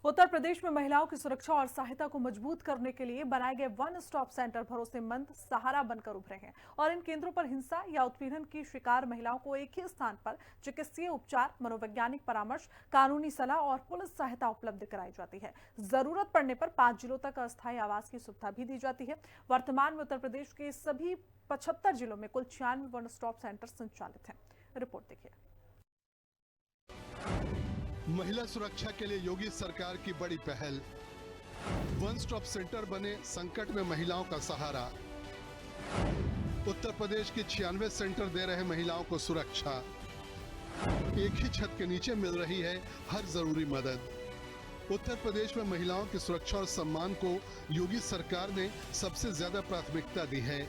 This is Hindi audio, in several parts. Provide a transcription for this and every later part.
उत्तर प्रदेश में महिलाओं की सुरक्षा और सहायता को मजबूत करने के लिए बनाए गए वन स्टॉप सेंटर भरोसेमंद सहारा बनकर उभरे हैं और इन केंद्रों पर हिंसा या उत्पीड़न की शिकार महिलाओं को एक ही स्थान पर चिकित्सीय उपचार, मनोवैज्ञानिक परामर्श, कानूनी सलाह और पुलिस सहायता उपलब्ध कराई जाती है। जरूरत पड़ने पर 5 जिलों तक अस्थायी आवास की सुविधा भी दी जाती है। वर्तमान में उत्तर प्रदेश के सभी 75 जिलों में कुल 96 वन स्टॉप सेंटर संचालित हैं। रिपोर्ट देखिए। महिला सुरक्षा के लिए योगी सरकार की बड़ी पहल। वन स्टॉप सेंटर बने संकट में महिलाओं का सहारा। उत्तर प्रदेश की 96 सेंटर दे रहे महिलाओं को सुरक्षा। एक ही छत के नीचे मिल रही है हर जरूरी मदद। उत्तर प्रदेश में महिलाओं की सुरक्षा और सम्मान को योगी सरकार ने सबसे ज्यादा प्राथमिकता दी है।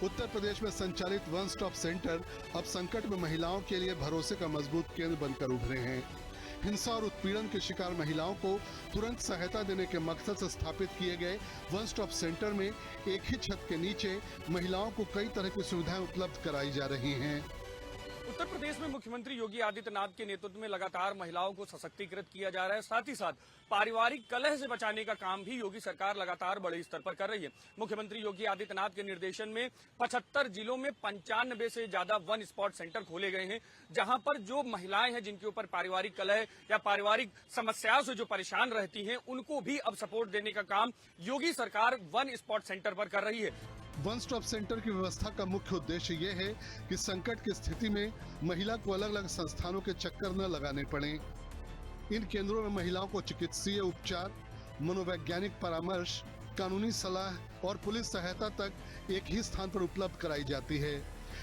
उत्तर प्रदेश में संचालित वन स्टॉप सेंटर अब संकट में महिलाओं के लिए भरोसे का मजबूत केंद्र बनकर उभरे हैं। हिंसा और उत्पीड़न के शिकार महिलाओं को तुरंत सहायता देने के मकसद से स्थापित किए गए वन स्टॉप सेंटर में एक ही छत के नीचे महिलाओं को कई तरह की सुविधाएं उपलब्ध कराई जा रही हैं। उत्तर प्रदेश में मुख्यमंत्री योगी आदित्यनाथ के नेतृत्व में लगातार महिलाओं को सशक्तिकृत किया जा रहा है। साथ ही साथ पारिवारिक कलह से बचाने का काम भी योगी सरकार लगातार बड़े स्तर पर कर रही है। मुख्यमंत्री योगी आदित्यनाथ के निर्देशन में 75 जिलों में 95 से ज्यादा वन स्पॉट सेंटर खोले गए हैं, जहां पर जो महिलाएं हैं जिनके ऊपर पारिवारिक कलह या पारिवारिक समस्याओं से जो परेशान रहती हैं, उनको भी अब सपोर्ट देने का काम योगी सरकार वन स्पॉट सेंटर पर कर रही है। वन स्टॉप सेंटर की व्यवस्था का मुख्य उद्देश्य ये है कि संकट की स्थिति में महिला को अलग अलग संस्थानों के चक्कर न लगाने पड़े। इन केंद्रों में महिलाओं को चिकित्सीय उपचार, मनोवैज्ञानिक परामर्श, कानूनी सलाह और पुलिस सहायता तक एक ही स्थान पर उपलब्ध कराई जाती है।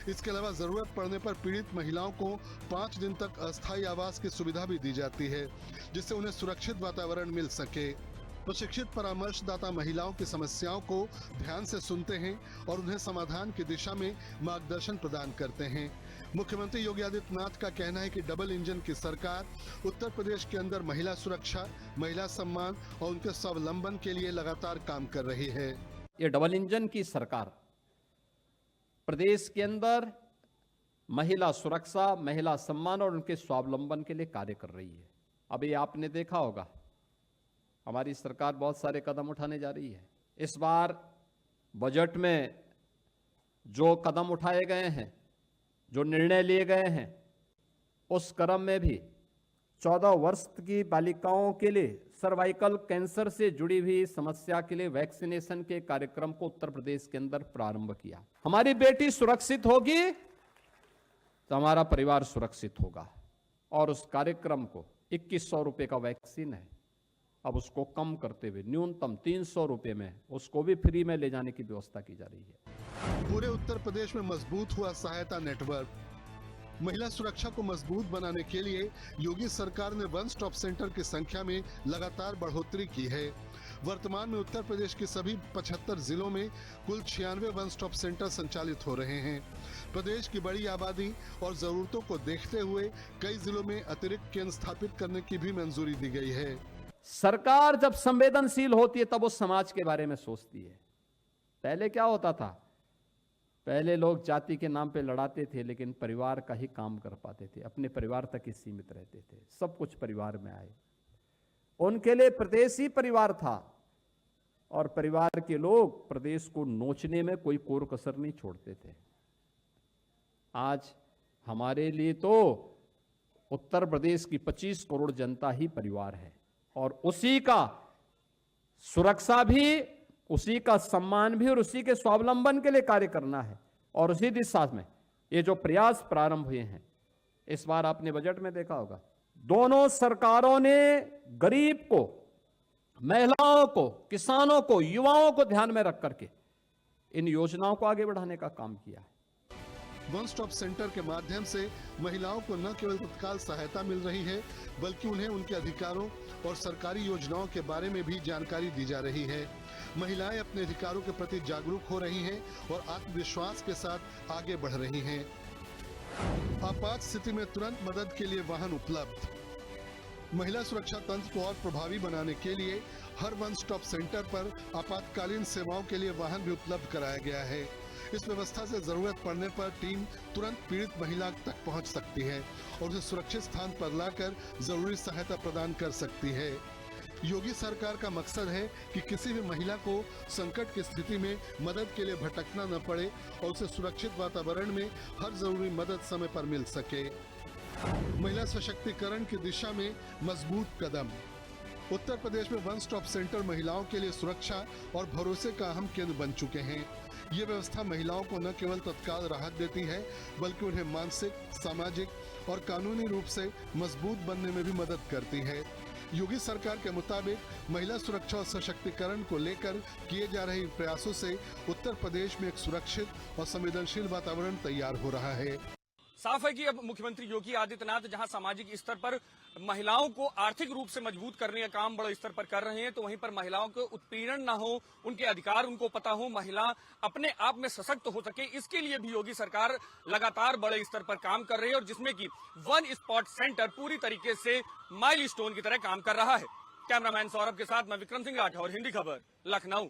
इसके अलावा जरूरत पड़ने पर पीड़ित महिलाओं को 5 दिन तक अस्थायी आवास की सुविधा भी दी जाती है, जिससे उन्हें सुरक्षित वातावरण मिल सके। प्रशिक्षित परामर्शदाता महिलाओं की समस्याओं को ध्यान से सुनते हैं और उन्हें समाधान की दिशा में मार्गदर्शन प्रदान करते हैं। मुख्यमंत्री योगी आदित्यनाथ का कहना है कि डबल इंजन की सरकार उत्तर प्रदेश के अंदर महिला सुरक्षा, महिला सम्मान और उनके स्वावलंबन के लिए लगातार काम कर रही है। ये डबल इंजन की सरकार प्रदेश के अंदर महिला सुरक्षा, महिला सम्मान और उनके स्वावलंबन के लिए कार्य कर रही है। अभी आपने देखा होगा हमारी सरकार बहुत सारे कदम उठाने जा रही है। इस बार बजट में जो कदम उठाए गए हैं, जो निर्णय लिए गए हैं, उस क्रम में भी 14 वर्ष की बालिकाओं के लिए सर्वाइकल कैंसर से जुड़ी हुई समस्या के लिए वैक्सीनेशन के कार्यक्रम को उत्तर प्रदेश के अंदर प्रारंभ किया। हमारी बेटी सुरक्षित होगी तो हमारा परिवार सुरक्षित होगा। और उस कार्यक्रम को 2100 रुपए का वैक्सीन है, अब उसको कम करते हुए न्यूनतम 300 रुपए में उसको भी फ्री में ले जाने की व्यवस्था की जा रही है। पूरे उत्तर प्रदेश में मजबूत हुआ सहायता नेटवर्क। महिला सुरक्षा को मजबूत बनाने के लिए योगी सरकार ने वन स्टॉप सेंटर की संख्या में लगातार बढ़ोतरी की है। वर्तमान में उत्तर प्रदेश के सभी 75 जिलों में कुल 96 वन स्टॉप सेंटर संचालित हो रहे हैं। प्रदेश की बड़ी आबादी और जरूरतों को देखते हुए कई जिलों में अतिरिक्त केंद्र स्थापित करने की भी मंजूरी दी गई है। सरकार जब संवेदनशील होती है तब वो समाज के बारे में सोचती है। पहले क्या होता था? पहले लोग जाति के नाम पे लड़ाते थे, लेकिन परिवार का ही काम कर पाते थे, अपने परिवार तक ही सीमित रहते थे। सब कुछ परिवार में आए, उनके लिए प्रदेश ही परिवार था और परिवार के लोग प्रदेश को नोचने में कोई कोर कसर नहीं छोड़ते थे। आज हमारे लिए तो उत्तर प्रदेश की 25 करोड़ जनता ही परिवार है और उसी का सुरक्षा भी, उसी का सम्मान भी और उसी के स्वावलंबन के लिए कार्य करना है। और उसी दिशा में ये जो प्रयास प्रारंभ हुए हैं, इस बार आपने बजट में देखा होगा, दोनों सरकारों ने गरीब को, महिलाओं को, किसानों को, युवाओं को ध्यान में रख करके इन योजनाओं को आगे बढ़ाने का काम किया है। वन स्टॉप सेंटर के माध्यम से महिलाओं को न केवल तत्काल सहायता मिल रही है, बल्कि उन्हें उनके अधिकारों और सरकारी योजनाओं के बारे में भी जानकारी दी जा रही है। महिलाएं अपने अधिकारों के प्रति जागरूक हो रही हैं और आत्मविश्वास के साथ आगे बढ़ रही हैं। आपात स्थिति में तुरंत मदद के लिए वाहन उपलब्ध। महिला सुरक्षा तंत्र को और प्रभावी बनाने के लिए हर वन स्टॉप सेंटर पर आपातकालीन सेवाओं के लिए वाहन भी उपलब्ध कराया गया है। इस व्यवस्था से जरूरत पड़ने पर टीम तुरंत पीड़ित महिला तक पहुंच सकती है और उसे सुरक्षित स्थान पर लाकर जरूरी सहायता प्रदान कर सकती है। योगी सरकार का मकसद है कि किसी भी महिला को संकट की स्थिति में मदद के लिए भटकना न पड़े और उसे सुरक्षित वातावरण में हर जरूरी मदद समय पर मिल सके। महिला सशक्तिकरण की दिशा में मजबूत कदम। उत्तर प्रदेश में वन स्टॉप सेंटर महिलाओं के लिए सुरक्षा और भरोसे का अहम केंद्र बन चुके हैं। ये व्यवस्था महिलाओं को न केवल तत्काल राहत देती है बल्कि उन्हें मानसिक, सामाजिक और कानूनी रूप से मजबूत बनने में भी मदद करती है। योगी सरकार के मुताबिक महिला सुरक्षा और सशक्तिकरण को लेकर किए जा रहे प्रयासों से उत्तर प्रदेश में एक सुरक्षित और संवेदनशील वातावरण तैयार हो रहा है। साफ है कि अब मुख्यमंत्री योगी आदित्यनाथ जहां सामाजिक स्तर पर महिलाओं को आर्थिक रूप से मजबूत करने का काम बड़े स्तर पर कर रहे हैं, तो वहीं पर महिलाओं को उत्पीड़न ना हो, उनके अधिकार उनको पता हो, महिला अपने आप में सशक्त हो सके, इसके लिए भी योगी सरकार लगातार बड़े स्तर पर काम कर रही है और जिसमें कि वन स्पॉट सेंटर पूरी तरीके से माइलस्टोन की तरह काम कर रहा है। कैमरामैन सौरभ के साथ मैं विक्रम सिंह राठौर, हिंदी खबर, लखनऊ।